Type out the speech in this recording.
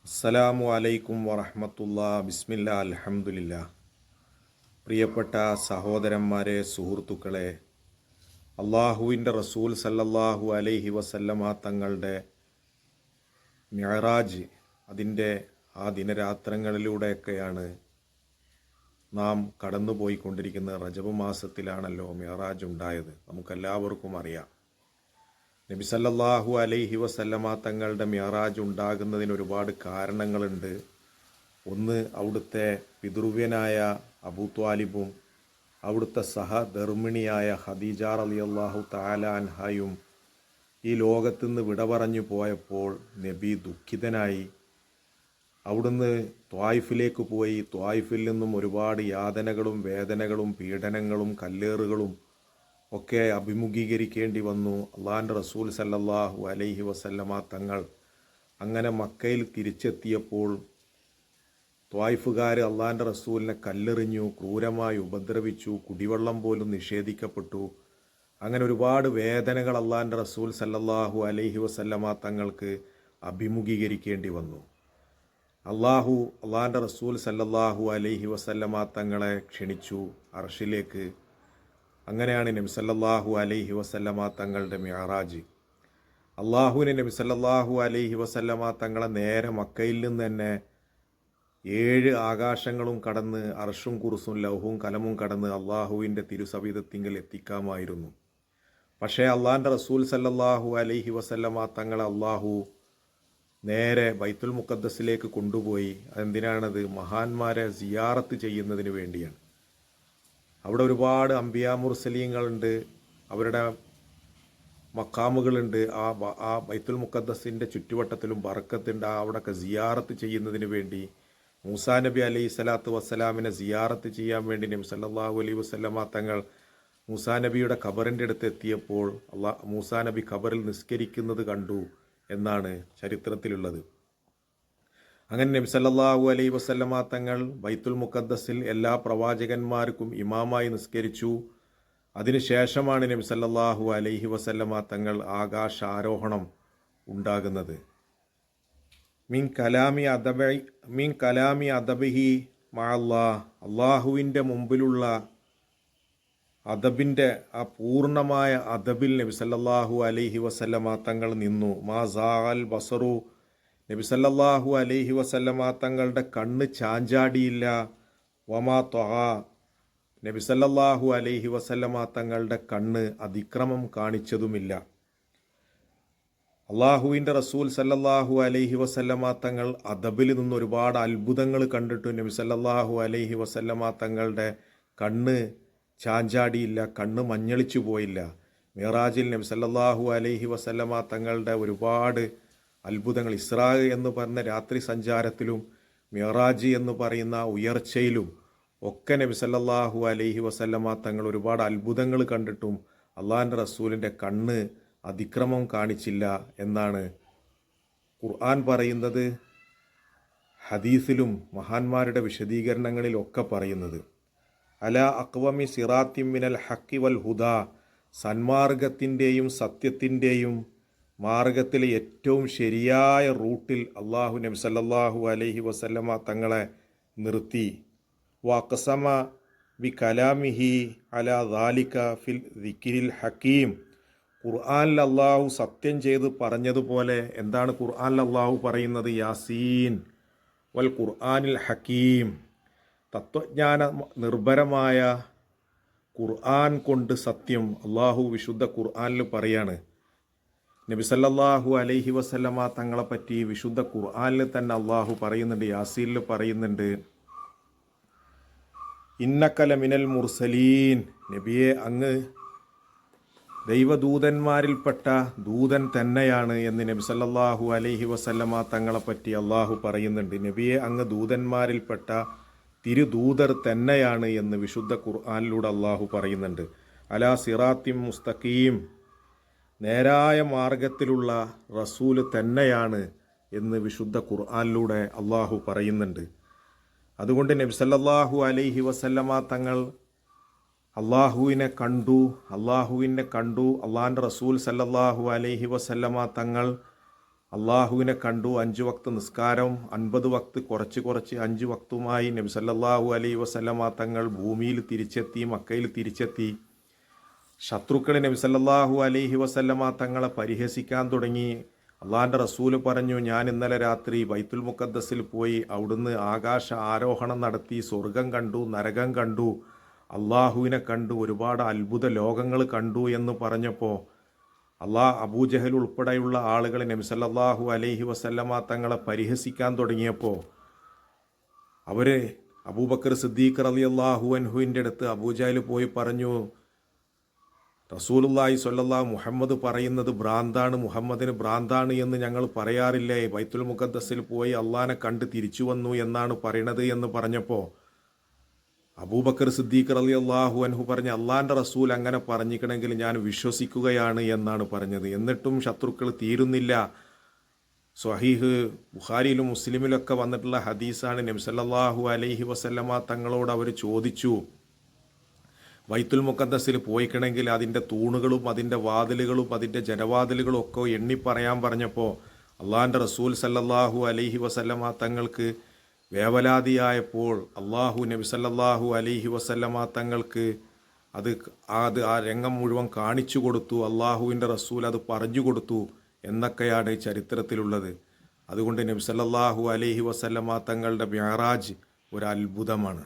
അസ്സലാമു അലൈക്കും വറഹ്മത്തുള്ളാ. ബിസ്മില്ലാ അൽഹംദുലില്ലാ. പ്രിയപ്പെട്ട സഹോദരന്മാരെ, സുഹൃത്തുക്കളെ, അള്ളാഹുവിൻ്റെ റസൂൽ സല്ലല്ലാഹു അലൈഹി വസല്ലമ തങ്ങളുടെ മിഅ്റാജ്, അതിൻ്റെ ആ ദിനരാത്രങ്ങളിലൂടെയൊക്കെയാണ് നാം കടന്നുപോയിക്കൊണ്ടിരിക്കുന്നത്. റജബ് മാസത്തിലാണല്ലോ മിഅ്റാജ് ഉണ്ടായത്, നമുക്കെല്ലാവർക്കും അറിയാം. നബി സല്ലല്ലാഹു അലൈഹി വസല്ലമ തങ്ങളുടെ മിഅ്റാജ് ഉണ്ടാകുന്നതിന് ഒരുപാട് കാരണങ്ങളുണ്ട്. ഒന്ന്, അവിടുത്തെ പിതൃവ്യനായ അബൂ ത്വാലിബും അവിടുത്തെ സഹധർമ്മിണിയായ ഖദീജ റളിയല്ലാഹു തആല അൻഹയും ഈ ലോകത്തുനിന്ന് വിട പറഞ്ഞു പോയപ്പോൾ നബി ദുഃഖിതനായി. അവിടുന്ന് ത്വായിഫിലേക്ക് പോയി. ത്വായിഫിൽ നിന്നും ഒരുപാട് യാതനകളും വേദനകളും പീഡനങ്ങളും കല്ലേറുകളും ഒക്കെ അഭിമുഖീകരിക്കേണ്ടി വന്നു. അള്ളാഹിൻ്റെ റസൂൽ സല്ലല്ലാഹു അലൈഹി വസല്ലമ തങ്ങൾ അങ്ങനെ മക്കയിൽ തിരിച്ചെത്തിയപ്പോൾ ത്വായിഫുകാർ അള്ളാഹിൻ്റെ റസൂലിനെ കല്ലെറിഞ്ഞു, ക്രൂരമായി ഉപദ്രവിച്ചു, കുടിവെള്ളം പോലും നിഷേധിക്കപ്പെട്ടു. അങ്ങനെ ഒരുപാട് വേദനകൾ അള്ളാഹിൻ്റെ റസൂൽ സല്ലല്ലാഹു അലൈഹി വസല്ലമ തങ്ങൾക്ക് അഭിമുഖീകരിക്കേണ്ടി വന്നു. അള്ളാഹിൻ്റെ റസൂൽ സല്ലല്ലാഹു അലൈഹി വസല്ലമ തങ്ങളെ ക്ഷണിച്ചു അർഷിലേക്ക്. അങ്ങനെയാണ് നബി സല്ലല്ലാഹു അലൈഹി വസല്ലമ തങ്ങളുടെ മിഅ്റാജ്. അള്ളാഹുവിനെ നബി സല്ലല്ലാഹു അലൈഹി വസല്ലമ തങ്ങളെ നേരെ മക്കയിൽ നിന്ന് തന്നെ 7 ആകാശങ്ങളും കടന്ന് അർഷും കുർസും ലൗഹും കലമും കടന്ന് അള്ളാഹുവിൻ്റെ തിരുസവിധത്തിങ്കൽ എത്തിക്കാമായിരുന്നു. പക്ഷേ അള്ളാഹിൻ്റെ റസൂൽ സല്ലല്ലാഹു അലൈഹി വസല്ലമ തങ്ങളെ അള്ളാഹു നേരെ ബൈത്തുൽ മുഖദ്ദസിലേക്ക് കൊണ്ടുപോയി. അതെന്തിനാണത്? മഹാന്മാരെ സിയാറത്ത് ചെയ്യുന്നതിന് വേണ്ടിയാണ്. അവിടെ ഒരുപാട് അംബിയാ മുർസലീങ്ങളുണ്ട്, അവരുടെ മക്കാമുകളുണ്ട്. ആ ബൈത്തുൽ മുഖദ്ദസിൻ്റെ ചുറ്റുവട്ടത്തിലും ബറക്കത്തുണ്ട്. അവിടെയൊക്കെ സിയാറത്ത് ചെയ്യുന്നതിന് വേണ്ടി മൂസാ നബി അലൈഹി സ്വലാത്തു വസ്സലാമിനെ സിയാറത്ത് ചെയ്യാൻ വേണ്ടി നബി സല്ലല്ലാഹു അലൈഹി വസല്ലമ തങ്ങൾ മൂസാ നബിയുടെ ഖബറിൻ്റെ അടുത്ത് എത്തിയപ്പോൾ മൂസാ നബി ഖബറിൽ നിസ്കരിക്കുന്നത് കണ്ടു എന്നാണ് ചരിത്രത്തിലുള്ളത്. അങ്ങനെ നബി സല്ലല്ലാഹു അലൈഹി വസല്ലമ തങ്ങൾ ബൈത്തുൽ മുഖദ്ദസിൽ എല്ലാ പ്രവാചകന്മാർക്കും ഇമാമായി നിസ്കരിച്ചു. അതിനുശേഷമാണ് നബി സല്ലല്ലാഹു അലൈഹി വസല്ലമ തങ്ങൾ ആകാശാരോഹണം ഉണ്ടാകുന്നത്. മിൻ കലാമി അദബിഹി മഅല്ലാഹ്, അള്ളാഹുവിൻ്റെ മുമ്പിലുള്ള അദബിൻ്റെ ആ പൂർണ്ണമായ അദബിൽ നബി സല്ലല്ലാഹു അലൈഹി വസല്ലമ തങ്ങൾ നിന്നു. മാ സാഅൽ ബസറു, നബി സല്ലല്ലാഹു അലൈഹി വസല്ലമ തങ്ങളുടെ കണ്ണ് ചാഞ്ചാടിയില്ല. വമാ ത്വഗാ, നബി സല്ലല്ലാഹു അലൈഹി വസല്ലമ തങ്ങളുടെ കണ്ണ് അതിക്രമം കാണിച്ചതുമില്ല. അള്ളാഹുവിൻ്റെ റസൂൽ സല്ലല്ലാഹു അലൈഹി വസല്ലമ തങ്ങൾ അദബിൽ നിന്ന് ഒരുപാട് അത്ഭുതങ്ങൾ കണ്ടിട്ടു നബി സല്ലല്ലാഹു അലൈഹി വസല്ലമ തങ്ങളുടെ കണ്ണ് ചാഞ്ചാടിയില്ല, കണ്ണ് മഞ്ഞളിച്ചു പോയില്ല. മിഅ്റാജിൽ നബി സല്ലല്ലാഹു അലൈഹി വസല്ലമ തങ്ങളുടെ ഒരുപാട് അത്ഭുതങ്ങൾ, ഇസ്രാ എന്ന് പറഞ്ഞ രാത്രി സഞ്ചാരത്തിലും മിഅ്റാജ് എന്ന് പറയുന്ന ഉയർച്ചയിലും ഒക്കെ നബി സല്ലല്ലാഹു അലൈഹി വസല്ലമ തങ്ങൾ ഒരുപാട് അത്ഭുതങ്ങൾ കണ്ടിട്ടും അള്ളാഹിൻ്റെ റസൂലിൻ്റെ കണ്ണ് അതിക്രമം കാണിച്ചില്ല എന്നാണ് ഖുർആൻ പറയുന്നത്, ഹദീസിലും മഹാന്മാരുടെ വിശദീകരണങ്ങളിലൊക്കെ പറയുന്നത്. അല അഖ്വമി സിറാത്തിൻ മിനൽ ഹഖി വൽ ഹുദാ, സന്മാർഗത്തിൻ്റെയും സത്യത്തിൻ്റെയും മാർഗത്തിലെ ഏറ്റവും ശരിയായ റൂട്ടിൽ അള്ളാഹു നബി സല്ലല്ലാഹു അലൈഹി വസല്ലമ തങ്ങളെ നിർത്തി. വഖസമ ബി കലാമിഹി അലാ ദാലിക ഫിൽ ദിക്രിൽ ഹക്കീം, ഖുർആനിൽ അള്ളാഹു സത്യം ചെയ്ത് പറഞ്ഞതുപോലെ എന്താണ് ഖുർആനിൽ അള്ളാഹു പറയുന്നത്? യാസീൻ വൽ ഖുർആനിൽ ഹക്കീം, തത്വജ്ഞാന നിർഭരമായ ഖുർആൻ കൊണ്ട് സത്യം. അള്ളാഹു വിശുദ്ധ ഖുർആനിൽ പറയാണ്. നബി സല്ലല്ലാഹു അലൈഹി വസല്ലമ തങ്ങളെ പറ്റി വിശുദ്ധ ഖുർആനിൽ തന്നെ അള്ളാഹു പറയുന്നുണ്ട്, യാസീനിൽ പറയുന്നുണ്ട്, ഇന്നക ലമിനൽ മുർസലീൻ, നബിയെ അങ്ങ് ദൈവദൂതന്മാരിൽപ്പെട്ട ദൂതൻ തന്നെയാണ് എന്ന് നബി സല്ലല്ലാഹു അലൈഹി വസല്ലമ തങ്ങളെ പറ്റി അള്ളാഹു പറയുന്നുണ്ട്. നബിയെ അങ്ങ് ദൂതന്മാരിൽപ്പെട്ട തിരുദൂതർ തന്നെയാണ് എന്ന് വിശുദ്ധ ഖുർആനിലൂടെ അള്ളാഹു പറയുന്നുണ്ട്. അലാ സിറാത്തിൻ മുസ്തഖീം, നേരായ മാർഗത്തിലുള്ള റസൂല് തന്നെയാണ് എന്ന് വിശുദ്ധ ഖുർആനിലൂടെ അള്ളാഹു പറയുന്നുണ്ട്. അതുകൊണ്ട് നബി സല്ലല്ലാഹു അലൈഹി വസല്ലമ തങ്ങൾ അള്ളാഹുവിനെ കണ്ടു. അള്ളാഹിൻ്റെ റസൂൽ സല്ലല്ലാഹു അലൈഹി വസല്ലമ തങ്ങൾ അള്ളാഹുവിനെ കണ്ടു. 5 വക്ത് നിസ്കാരം 50 വക്ത് കുറച്ച് 5 വക്തുമായി നബി സല്ലല്ലാഹു അലൈഹി വസല്ലമ തങ്ങൾ ഭൂമിയിൽ തിരിച്ചെത്തി, മക്കയിൽ തിരിച്ചെത്തി. ശത്രുക്കൾ നബി സല്ലല്ലാഹു അലൈഹി വസല്ലമ തങ്ങളെ പരിഹസിക്കാൻ തുടങ്ങി. അള്ളാഹിൻ്റെ റസൂല് പറഞ്ഞു, ഞാൻ ഇന്നലെ രാത്രി ബൈത്തുൽ മുഖദ്ദസിൽ പോയി അവിടുന്ന് ആകാശ ആരോഹണം നടത്തി സ്വർഗം കണ്ടു, നരകം കണ്ടു, അള്ളാഹുവിനെ കണ്ടു, ഒരുപാട് അത്ഭുത ലോകങ്ങൾ കണ്ടു എന്ന് പറഞ്ഞപ്പോൾ അബൂജഹൽ ഉൾപ്പെടെയുള്ള ആളുകൾ നബി സല്ലല്ലാഹു അലൈഹി വസല്ലമ തങ്ങളെ പരിഹസിക്കാൻ തുടങ്ങിയപ്പോൾ അവർ അബൂബക്കർ സിദ്ദീഖ് റളിയല്ലാഹു അൻഹുവിൻ്റെ അടുത്ത് അബൂജഹൽ പോയി പറഞ്ഞു, റസൂലുള്ളാഹി സ്വല്ലല്ലാഹു മുഹമ്മദ് പറയുന്നത് ഭ്രാന്താണ്, മുഹമ്മദിന് ഭ്രാന്താണ് എന്ന് ഞങ്ങൾ പറയാറില്ലേ? ബൈത്തുൽ മുഖദ്ദസിൽ പോയി അള്ളാഹിനെ കണ്ട് തിരിച്ചു വന്നു എന്നാണ് പറയണത് എന്ന് പറഞ്ഞപ്പോൾ അബൂബക്കർ സിദ്ദീഖ് റളിയല്ലാഹു അൻഹു പറഞ്ഞ്, അള്ളാഹിൻ്റെ റസൂൽ അങ്ങനെ പറഞ്ഞിക്കണമെങ്കിൽ ഞാൻ വിശ്വസിക്കുകയാണ് എന്നാണ് പറഞ്ഞത്. എന്നിട്ടും ശത്രുക്കൾ തീരുന്നില്ല. സ്വഹീഹ് ബുഖാരിയിലും മുസ്ലിമിലൊക്കെ വന്നിട്ടുള്ള ഹദീസാണ്. നബി സല്ലല്ലാഹു അലൈഹി വസല്ലമ തങ്ങളോട് അവർ ചോദിച്ചു, ബൈത്തുൽ മുഖദ്ദസിൽ പോയിക്കണമെങ്കിൽ അതിൻ്റെ തൂണുകളും അതിൻ്റെ വാതിലുകളും അതിൻ്റെ ജനവാതിലുകളും ഒക്കെ എണ്ണി പറയാൻ പറഞ്ഞപ്പോൾ അള്ളാഹിൻ്റെ റസൂൽ സല്ലല്ലാഹു അലൈഹി വസല്ലമ തങ്ങൾക്ക് വേവലാതിയായപ്പോൾ നബി സല്ലല്ലാഹു അലൈഹി വസല്ലമ തങ്ങൾക്ക് ആ രംഗം മുഴുവൻ കാണിച്ചു കൊടുത്തു. അള്ളാഹുവിൻ്റെ റസൂൽ അത് പറഞ്ഞു കൊടുത്തു എന്നൊക്കെയാണ് ചരിത്രത്തിലുള്ളത്. അതുകൊണ്ട് നബി സല്ലല്ലാഹു അലൈഹി വസല്ലമ തങ്ങളുടെ മിഅ്റാജ് ഒരു അത്ഭുതമാണ്.